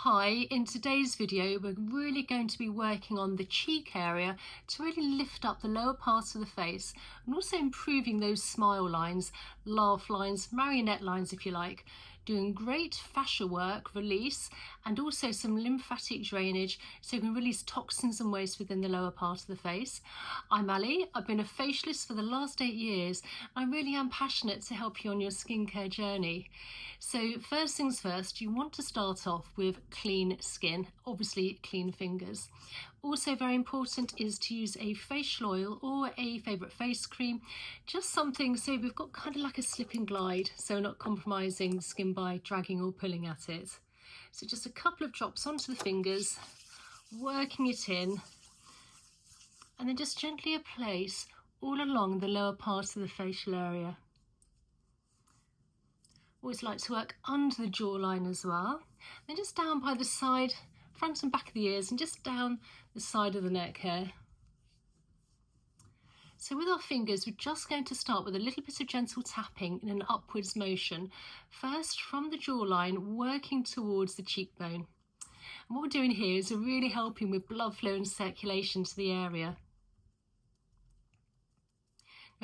Hi, in today's video we're really going to be working on the cheek area to really lift up the lower parts of the face and also improving those smile lines, laugh lines, marionette lines if you like, doing great fascia work, release, and also some lymphatic drainage so you can release toxins and waste within the lower part of the face. I'm Ali, I've been a facialist for the last 8 years. I really am passionate to help you on your skincare journey. So first things first, you want to start off with clean skin, obviously clean fingers. Also very important is to use a facial oil or a favourite face cream, just something so we've got kind of like a slip and glide, so not compromising the skin by dragging or pulling at it. So just a couple of drops onto the fingers, working it in, and then just gently place all along the lower part of the facial area. Always like to work under the jawline as well, then just down by the side, front and back of the ears, and just down the side of the neck here. So with our fingers, we're just going to start with a little bit of gentle tapping in an upwards motion, first from the jawline, working towards the cheekbone. And what we're doing here is we're really helping with blood flow and circulation to the area.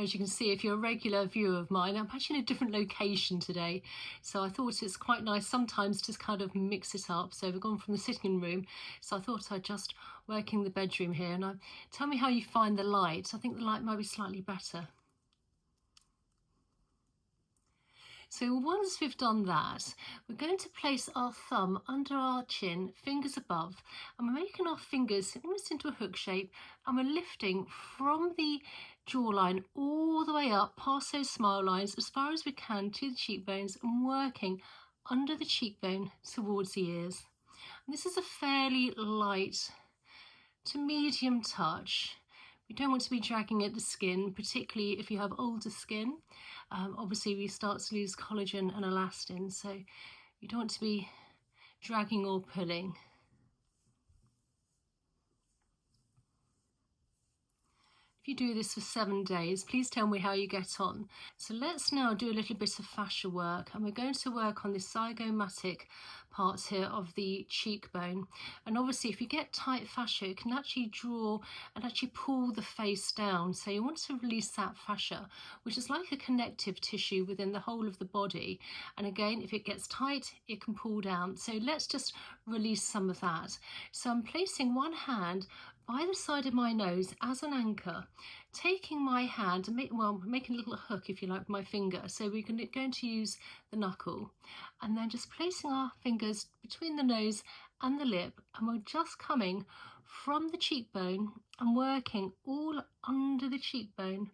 As you can see, if you're a regular viewer of mine, I'm actually in a different location today. So I thought it's quite nice sometimes to kind of mix it up. So we've gone from the sitting room. So I thought I'd just work in the bedroom here. And tell me how you find the light. I think the light might be slightly better. So once we've done that, we're going to place our thumb under our chin, fingers above, and we're making our fingers almost into a hook shape, and we're lifting from the jawline all the way up past those smile lines as far as we can to the cheekbones and working under the cheekbone towards the ears. And this is a fairly light to medium touch. We don't want to be dragging at the skin, particularly if you have older skin. Obviously we start to lose collagen and elastin, so you don't want to be dragging or pulling. If you do this for 7 days, please tell me how you get on. So let's now do a little bit of fascia work, and we're going to work on this zygomatic parts here of the cheekbone. And obviously if you get tight fascia, it can actually draw and actually pull the face down. So you want to release that fascia, which is like a connective tissue within the whole of the body. And again, if it gets tight, it can pull down. So let's just release some of that. So I'm placing one hand by the side of my nose as an anchor, taking my hand and making a little hook, if you like, with my finger. So we're going to use the knuckle, and then just placing our fingers between the nose and the lip, and we're just coming from the cheekbone and working all under the cheekbone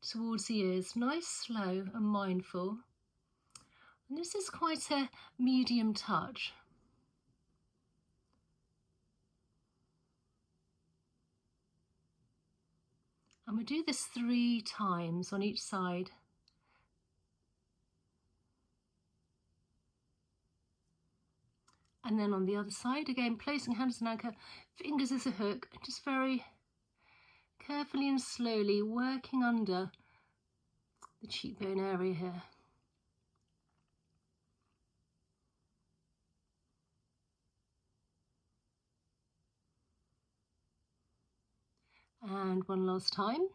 towards the ears, nice, slow and mindful. And this is quite a medium touch. And we'll do this 3 times on each side. And then on the other side, again, placing hands as an anchor, fingers as a hook, and just very carefully and slowly working under the cheekbone area here. And one last time.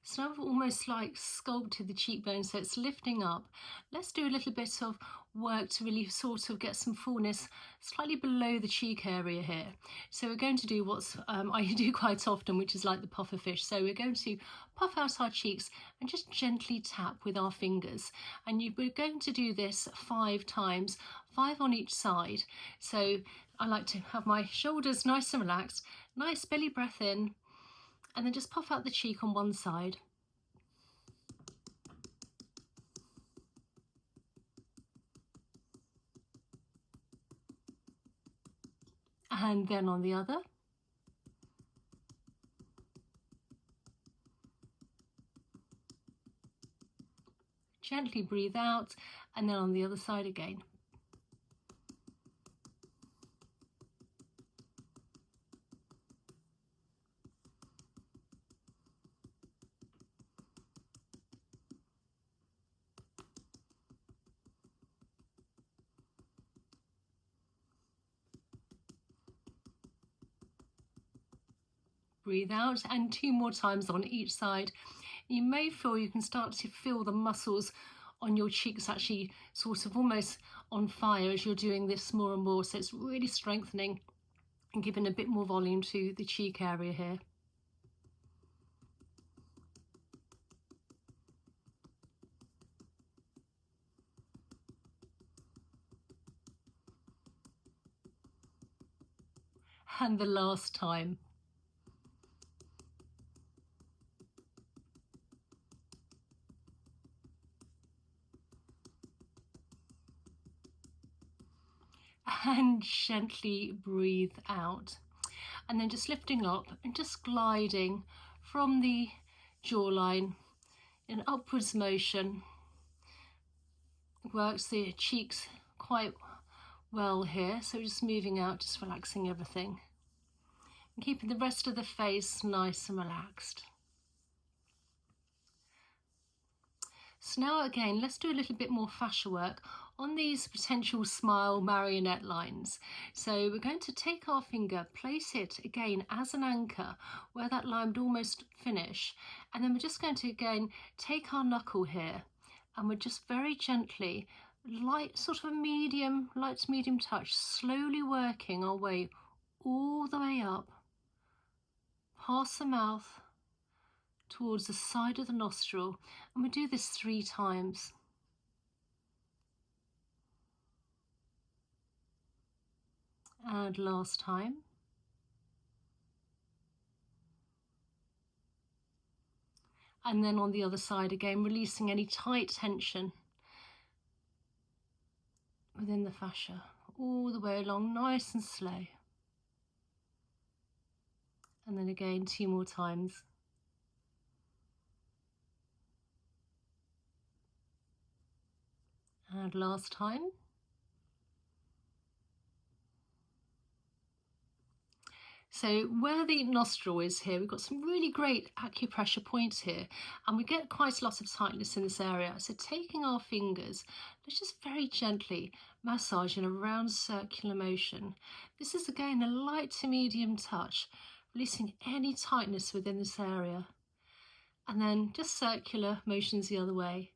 So now I've almost like sculpted the cheekbone, so it's lifting up. Let's do a little bit of work to really sort of get some fullness slightly below the cheek area here. So we're going to do what's I do quite often, which is like the puffer fish. So we're going to puff out our cheeks and just gently tap with our fingers. And we're going to do this 5 times, 5 on each side. So I like to have my shoulders nice and relaxed, nice belly breath in, and then just puff out the cheek on one side. And then on the other. Gently breathe out, and then on the other side again. breathe out, and 2 more times on each side. You may feel you can start to feel the muscles on your cheeks actually sort of almost on fire as you're doing this more and more, so it's really strengthening and giving a bit more volume to the cheek area here. And the last time. And gently breathe out. And then just lifting up and just gliding from the jawline in upwards motion. Works the cheeks quite well here, so just moving out, just relaxing everything. And keeping the rest of the face nice and relaxed. So now again, let's do a little bit more fascia work on these potential smile marionette lines. So we're going to take our finger, place it again as an anchor where that line would almost finish, and then we're just going to again take our knuckle here, and we're just very gently, light sort of a medium, light to medium touch, slowly working our way all the way up, past the mouth, towards the side of the nostril, and we do this 3 times. And last time. And then on the other side again, releasing any tight tension within the fascia, all the way along, nice and slow. And then again, 2 more times. And last time. So where the nostril is here, we've got some really great acupressure points here, and we get quite a lot of tightness in this area. So taking our fingers, let's just very gently massage in a round circular motion. This is again a light to medium touch, releasing any tightness within this area. And then just circular motions the other way.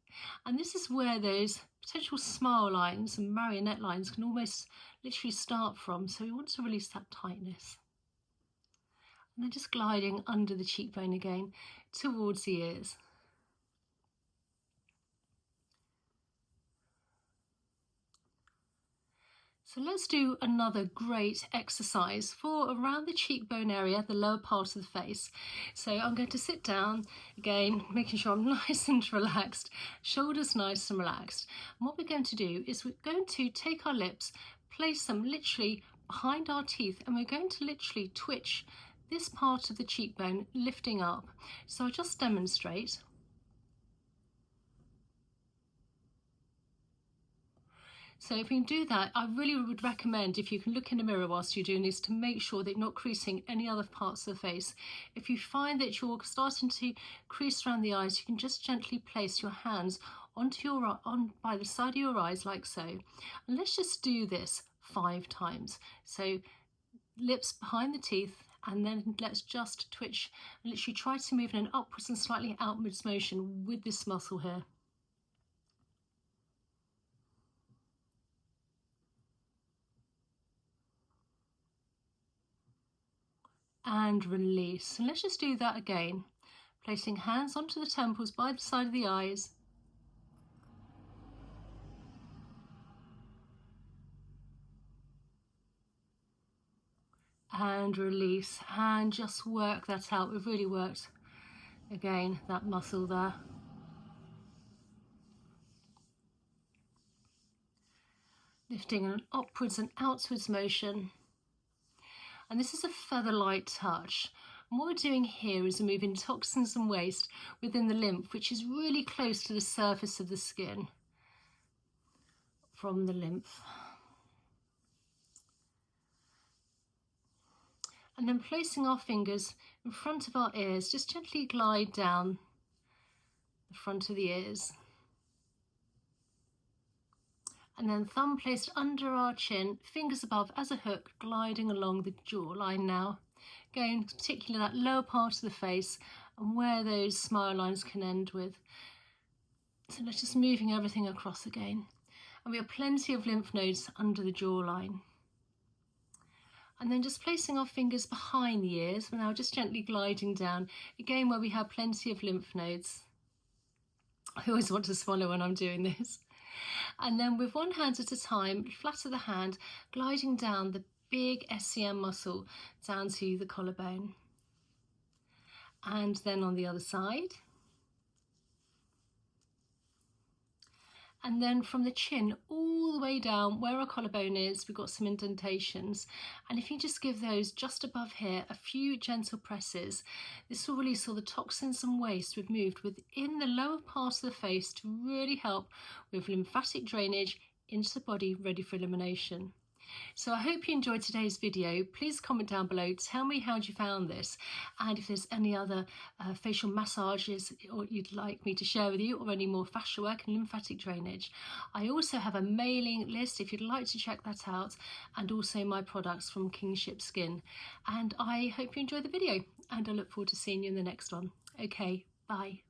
And this is where those potential smile lines and marionette lines can almost literally start from. So we want to release that tightness. And then just gliding under the cheekbone again towards the ears. So let's do another great exercise for around the cheekbone area, the lower part of the face. So I'm going to sit down again, making sure I'm nice and relaxed, shoulders nice and relaxed. And what we're going to do is we're going to take our lips, place them literally behind our teeth, and we're going to literally twitch this part of the cheekbone, lifting up. So I'll just demonstrate. So if you can do that, I really would recommend, if you can look in the mirror whilst you're doing this, to make sure that you're not creasing any other parts of the face. If you find that you're starting to crease around the eyes, you can just gently place your hands by the side of your eyes like so. And let's just do this 5 times. So lips behind the teeth, and then let's just twitch and literally try to move in an upwards and slightly outwards motion with this muscle here. And release. And let's just do that again, placing hands onto the temples by the side of the eyes. And release, and just work that out. We've really worked again that muscle there. Lifting an upwards and outwards motion. And this is a feather-light touch. And what we're doing here is removing toxins and waste within the lymph, which is really close to the surface of the skin from the lymph. And then placing our fingers in front of our ears, just gently glide down the front of the ears. And then thumb placed under our chin, fingers above as a hook, gliding along the jawline now. Again, particularly that lower part of the face and where those smile lines can end with. So let's just moving everything across again. And we have plenty of lymph nodes under the jawline. And then just placing our fingers behind the ears, we're now just gently gliding down, again where we have plenty of lymph nodes. I always want to swallow when I'm doing this. And then with one hand at a time, flat of the hand, gliding down the big SCM muscle down to the collarbone. And then on the other side. And then from the chin all the way down where our collarbone is, we've got some indentations. And if you just give those just above here a few gentle presses, this will release all the toxins and waste we've moved within the lower part of the face to really help with lymphatic drainage into the body, ready for elimination. So I hope you enjoyed today's video. Please comment down below, tell me how you found this, and if there's any other facial massages or you'd like me to share with you, or any more fascia work and lymphatic drainage. I also have a mailing list if you'd like to check that out, and also my products from Kingship Skin. And I hope you enjoyed the video, and I look forward to seeing you in the next one. Okay, bye.